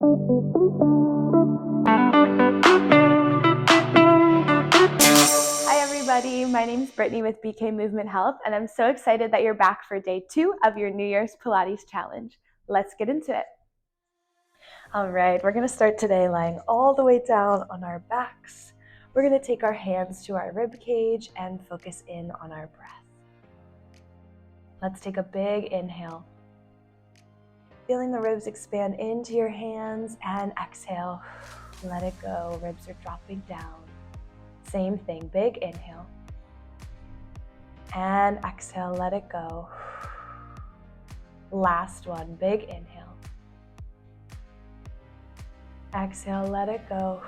Hi everybody, my name is Brittany with BK Movement Health, and I'm so excited that you're back for day 2 of your New Year's Pilates challenge. Let's get into it. All right, we're gonna start today lying all the way down on our backs. We're gonna take our hands to our rib cage and focus in on our breath. Let's take a big inhale. Feeling the ribs expand into your hands, and exhale, let it go. Ribs are dropping down. Same thing, big inhale. And exhale, let it go. Last one, big inhale. Exhale, let it go.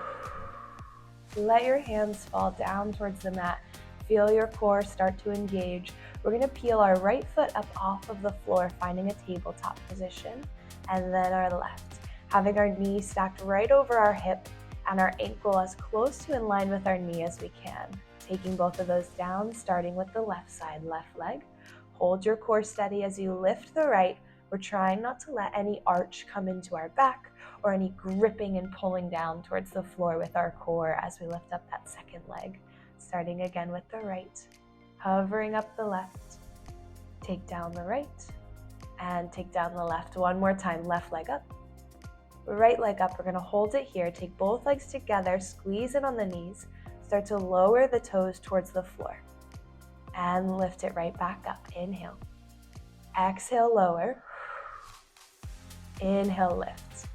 Let your hands fall down towards the mat. Feel your core start to engage. We're gonna peel our right foot up off of the floor, finding a tabletop position, and then our left. Having our knee stacked right over our hip and our ankle as close to in line with our knee as we can. Taking both of those down, starting with the left side, left leg. Hold your core steady as you lift the right. We're trying not to let any arch come into our back or any gripping and pulling down towards the floor with our core as we lift up that second leg. Starting again with the right, hovering up the left, take down the right, and take down the left. One more time, left leg up, right leg up. We're gonna hold it here, take both legs together, squeeze in on the knees, start to lower the toes towards the floor, and lift it right back up. Inhale, exhale, lower, inhale, lift.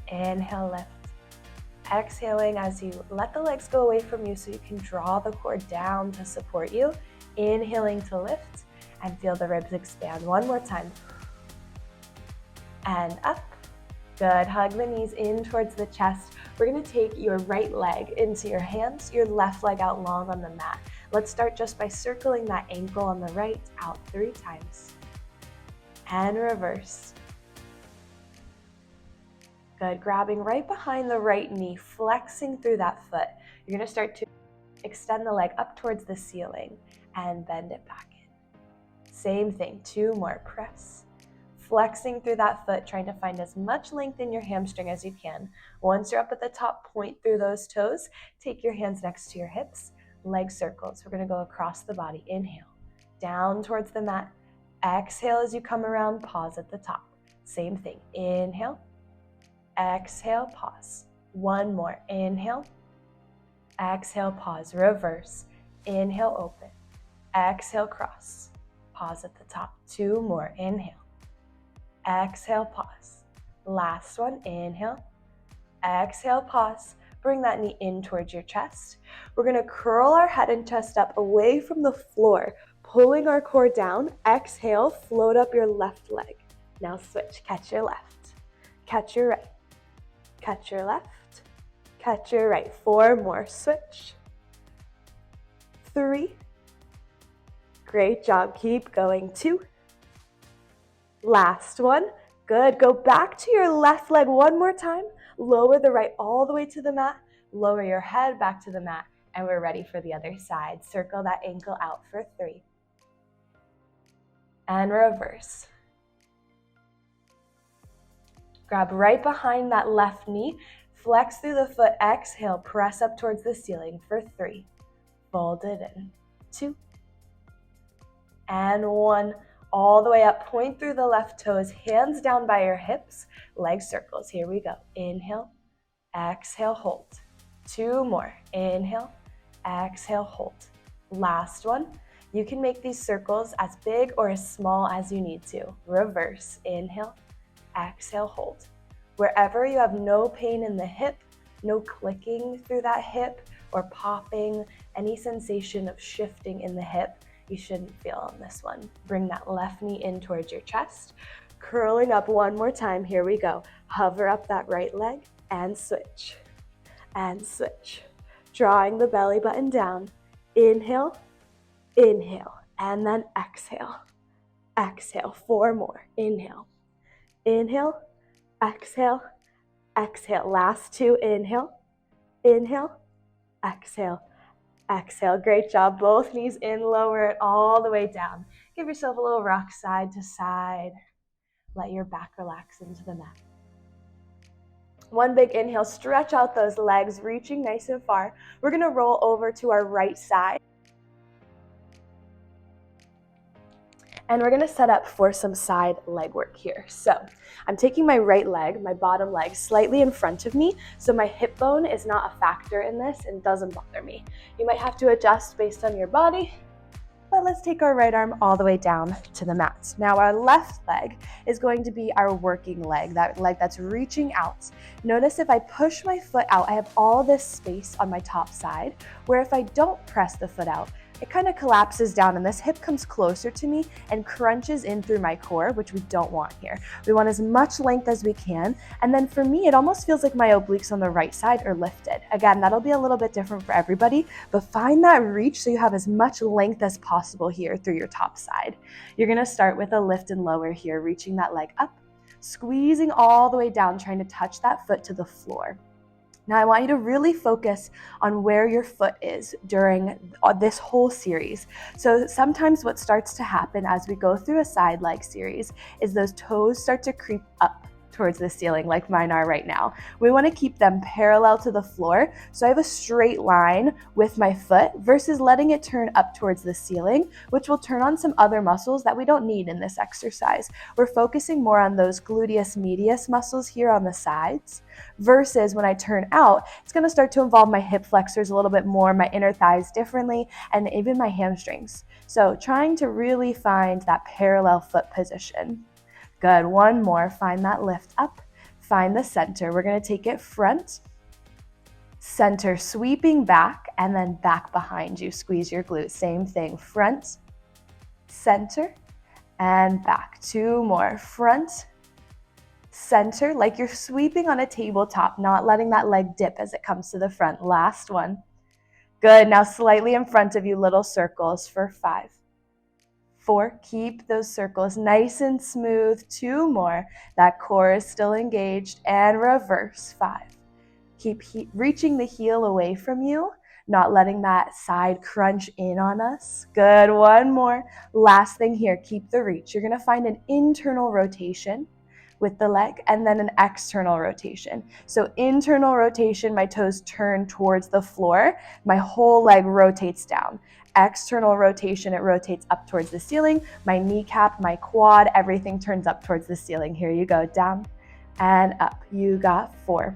Inhale, lift. Exhaling as you let the legs go away from you so you can draw the core down to support you. Inhaling to lift and feel the ribs expand. One more time. And up. Good. Hug the knees in towards the chest. We're going to take your right leg into your hands, your left leg out long on the mat. Let's start just by circling that ankle on the right out 3 times. And reverse. Good, grabbing right behind the right knee, flexing through that foot. You're gonna start to extend the leg up towards the ceiling and bend it back in. Same thing, 2 more, press. Flexing through that foot, trying to find as much length in your hamstring as you can. Once you're up at the top, point through those toes, take your hands next to your hips, leg circles. We're gonna go across the body, inhale, down towards the mat. Exhale as you come around, pause at the top. Same thing, inhale, exhale, pause. 1 more, inhale, exhale, pause, reverse, inhale, open, exhale, cross, pause at the top. 2 more, inhale, exhale, pause. Last one, inhale, exhale, pause. Bring that knee in towards your chest. We're gonna curl our head and chest up away from the floor, pulling our core down. Exhale, float up your left leg. Now switch, catch your left, catch your right, catch your left, catch your right. 4 more, switch. 3. Great job, keep going. 2. Last one, good. Go back to your left leg one more time. Lower the right all the way to the mat. Lower your head back to the mat, and we're ready for the other side. Circle that ankle out for 3. And reverse. Grab right behind that left knee, flex through the foot, exhale, press up towards the ceiling for 3. Fold it in, 2, and 1. All the way up, point through the left toes, hands down by your hips, leg circles. Here we go. Inhale, exhale, hold. 2 more. Inhale, exhale, hold. Last one. You can make these circles as big or as small as you need to. Reverse. Inhale, exhale, hold. Wherever you have no pain in the hip, no clicking through that hip or popping, any sensation of shifting in the hip, you shouldn't feel on this one. Bring that left knee in towards your chest. Curling up one more time, here we go. Hover up that right leg and switch. And switch. Drawing the belly button down. Inhale, inhale, and then exhale. Exhale, 4 more. Inhale, inhale, exhale, exhale. Last 2, inhale, inhale, exhale, exhale. Great job. Both knees in, lower it all the way down. give yourself a little rock side to side. Let your back relax into the mat. One big inhale, stretch out those legs, reaching nice and far. We're gonna roll over to our right side. And we're gonna set up for some side leg work here. So I'm taking my right leg, my bottom leg, slightly in front of me, so my hip bone is not a factor in this and doesn't bother me. You might have to adjust based on your body, but let's take our right arm all the way down to the mat. Now our left leg is going to be our working leg, that leg that's reaching out. Notice if I push my foot out, I have all this space on my top side, where if I don't press the foot out, it kind of collapses down and this hip comes closer to me and crunches in through my core, which we don't want here. We want as much length as we can. And then for me, it almost feels like my obliques on the right side are lifted. Again, that'll be a little bit different for everybody, but find that reach so you have as much length as possible here through your top side. You're gonna start with a lift and lower here, reaching that leg up, squeezing all the way down, trying to touch that foot to the floor. Now I want you to really focus on where your foot is during this whole series. So sometimes what starts to happen as we go through a side leg series is those toes start to creep up towards the ceiling like mine are right now. We want to keep them parallel to the floor, so I have a straight line with my foot versus letting it turn up towards the ceiling, which will turn on some other muscles that we don't need in this exercise. We're focusing more on those gluteus medius muscles here on the sides, versus when I turn out, it's going to start to involve my hip flexors a little bit more, my inner thighs differently, and even my hamstrings. So trying to really find that parallel foot position. Good, one more, find that lift up, find the center. We're gonna take it front, center, sweeping back, and then back behind you. Squeeze your glutes, same thing, front, center, and back. Two more, front, center, like you're sweeping on a tabletop, not letting that leg dip as it comes to the front. Last one. Good, now slightly in front of you, little circles for 5, 4, keep those circles nice and smooth. 2 more, that core is still engaged, and reverse. 5, keep reaching the heel away from you, not letting that side crunch in on us. Good, 1 more. Last thing here, keep the reach. You're gonna find an internal rotation with the leg and then an external rotation. So internal rotation, my toes turn towards the floor, my whole leg rotates down. External rotation, it rotates up towards the ceiling. My kneecap, my quad, everything turns up towards the ceiling. Here you go, down and up. You got 4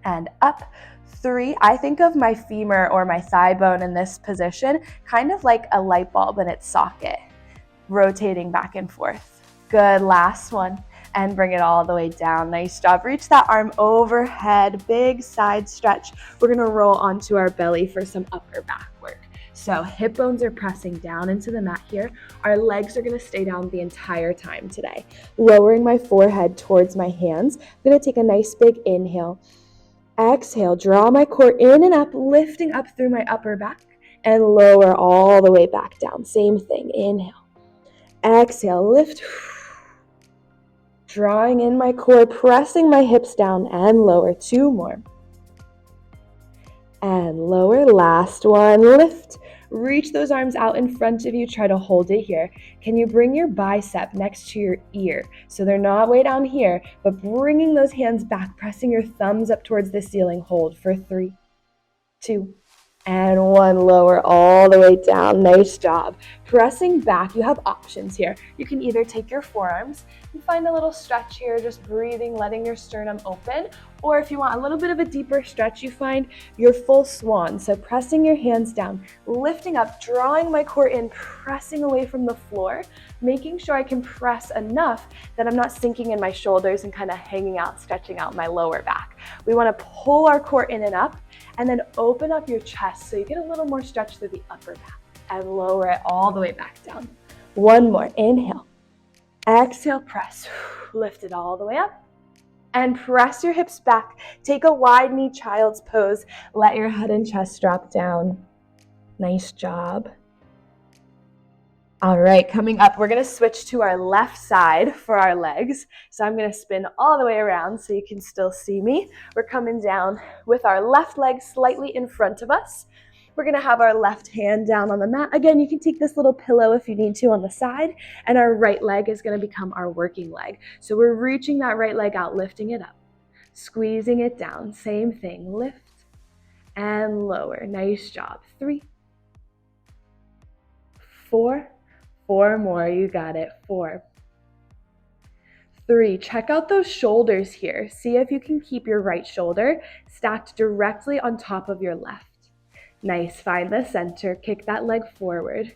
and up. 3, I think of my femur or my thigh bone in this position kind of like a light bulb in its socket, rotating back and forth. Good, last one. And bring it all the way down. Nice job. Reach that arm overhead, big side stretch. We're gonna roll onto our belly for some upper back work. So hip bones are pressing down into the mat here. Our legs are gonna stay down the entire time today. Lowering my forehead towards my hands. I'm gonna take a nice big inhale. Exhale, draw my core in and up, lifting up through my upper back, and lower all the way back down. Same thing, inhale. Exhale, lift. Drawing in my core, pressing my hips down and lower. 2 more. And lower, last one, lift. Reach those arms out in front of you, try to hold it here. Can you bring your bicep next to your ear? So they're not way down here, but bringing those hands back, pressing your thumbs up towards the ceiling. Hold for 3, 2, and 1. Lower all the way down. Nice job. Pressing back, you have options here. You can either take your forearms and find a little stretch here, just breathing, letting your sternum open. Or if you want a little bit of a deeper stretch, you find your full swan. So pressing your hands down, lifting up, drawing my core in, pressing away from the floor, making sure I can press enough that I'm not sinking in my shoulders and kind of hanging out, stretching out my lower back. We want to pull our core in and up, and then open up your chest so you get a little more stretch through the upper back, and lower it all the way back down. 1 more, inhale. Exhale, press. Lift it all the way up. And press your hips back. Take a wide knee child's pose. Let your head and chest drop down. Nice job. All right, coming up, we're gonna switch to our left side for our legs. So I'm gonna spin all the way around so you can still see me. We're coming down with our left leg slightly in front of us. We're gonna have our left hand down on the mat. Again, you can take this little pillow if you need to on the side, and our right leg is gonna become our working leg. So we're reaching that right leg out, lifting it up, squeezing it down. Same thing, lift and lower. Nice job. 3, 4, 4 more, you got it. 4, 3, check out those shoulders here. See if you can keep your right shoulder stacked directly on top of your left. Nice, find the center, kick that leg forward,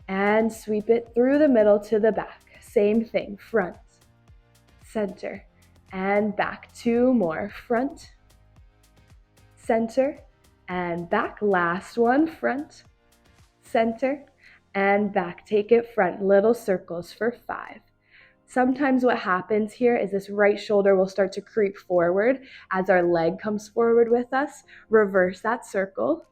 and sweep it through the middle to the back. Same thing, front, center, and back. 2 more, front, center, and back. Last one, front, center, and back. Take it front, little circles for 5. Sometimes what happens here is this right shoulder will start to creep forward as our leg comes forward with us. Reverse that circle.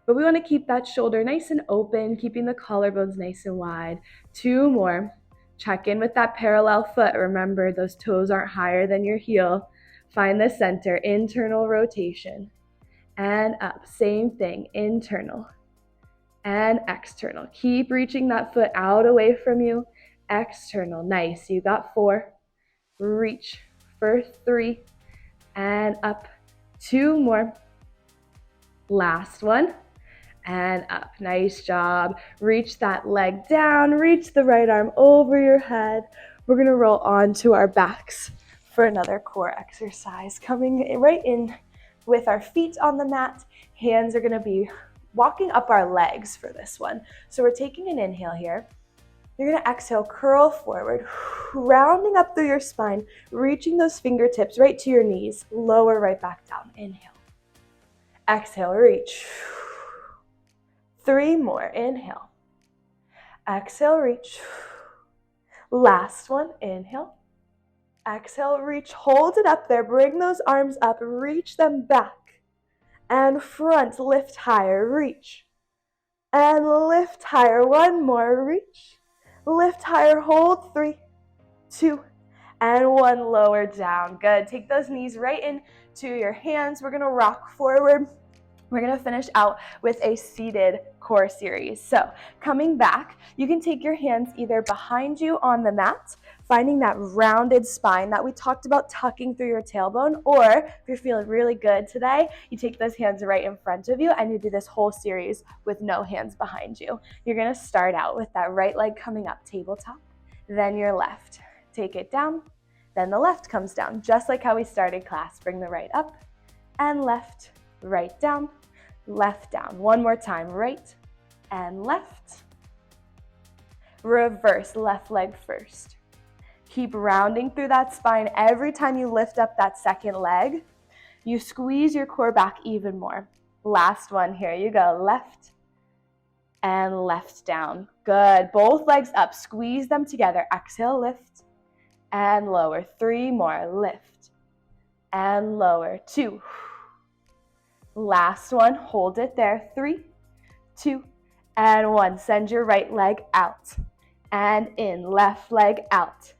But we want to keep that shoulder nice and open, keeping the collarbones nice and wide. 2 more. Check in with that parallel foot. Remember, those toes aren't higher than your heel. Find the center, internal rotation. And up, same thing, internal and external. Keep reaching that foot out away from you. External, nice. You got 4. Reach for 3 and up. 2 more. Last one. And up. Nice job. Reach that leg down. Reach the right arm over your head. We're going to roll onto our backs for another core exercise. Coming right in with our feet on the mat. Hands are going to be walking up our legs for this one. So we're taking an inhale here. You're going to exhale, curl forward, rounding up through your spine, reaching those fingertips right to your knees. Lower right back down. Inhale. Exhale, reach. 3 more. Inhale. Exhale, reach. Last one. Inhale. Exhale, reach. Hold it up there. Bring those arms up. Reach them back. And front. Lift higher. Reach. And lift higher. 1 more. Reach. Lift higher. Hold. 3, 2, and 1. Lower down. Good. Take those knees right into your hands. We're going to rock forward. We're going to finish out with a seated core series. So coming back, you can take your hands either behind you on the mat, finding that rounded spine that we talked about tucking through your tailbone, or if you're feeling really good today, you take those hands right in front of you and you do this whole series with no hands behind you. You're going to start out with that right leg coming up, tabletop, then your left. Take it down, then the left comes down, just like how we started class. Bring the right up and left, right down, left down. 1 more time, right and left. Reverse, left leg first. Keep rounding through that spine. Every time you lift up that second leg, you squeeze your core back even more. Last one, here you go, left and left down. Good, both legs up, squeeze them together. Exhale, lift and lower. 3 more, lift and lower. 2. Last one, hold it there. 3, 2, and 1. Send your right leg out and in, left leg out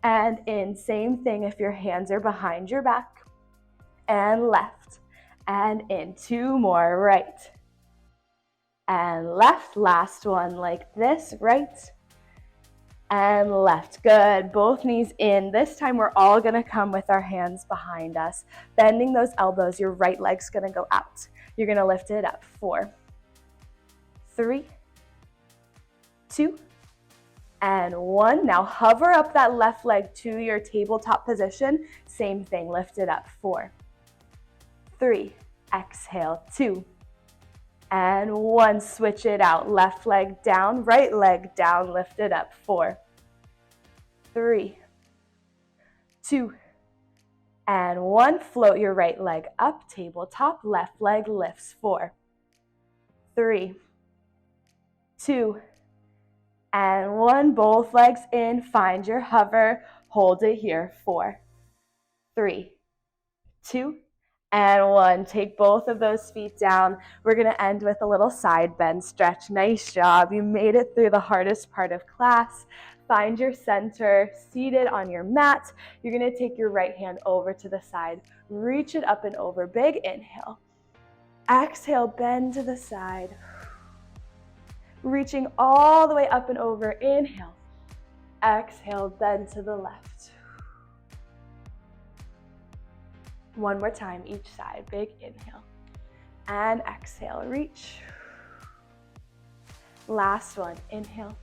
and in. Same thing if your hands are behind your back, and left and in. 2 more, right and left. Last one like this, right and left. Good, both knees in. This time we're all gonna come with our hands behind us, bending those elbows. Your right leg's gonna go out. You're gonna lift it up. 4, 3, 2, and 1. Now hover up that left leg to your tabletop position. Same thing, lift it up. 4, 3, exhale, 2, and 1. Switch it out. Left leg down, right leg down, lift it up. 4, 3, 2, and 1. Float your right leg up, tabletop, left leg lifts. 4, 3, 2, and 1. Both legs in. Find your hover. Hold it here. 4, 3, 2, and 1. Take both of those feet down. We're going to end with a little side bend stretch. Nice job. You made it through the hardest part of class. Find your center, seated on your mat. You're going to take your right hand over to the side. Reach it up and over. Big inhale. Exhale, bend to the side. Reaching all the way up and over. Inhale. Exhale, bend to the left. One more time, each side. Big inhale. And exhale, reach. Last one, inhale.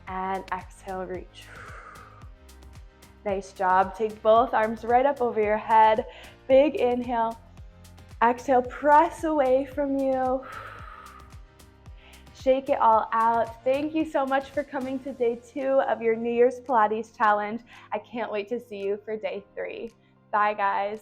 And exhale, reach. Nice job. Take both arms right up over your head. Big inhale. Exhale, press away from you. Shake it all out. Thank you so much for coming to day 2 of your New Year's Pilates challenge. I can't wait to see you for day 3. Bye, guys.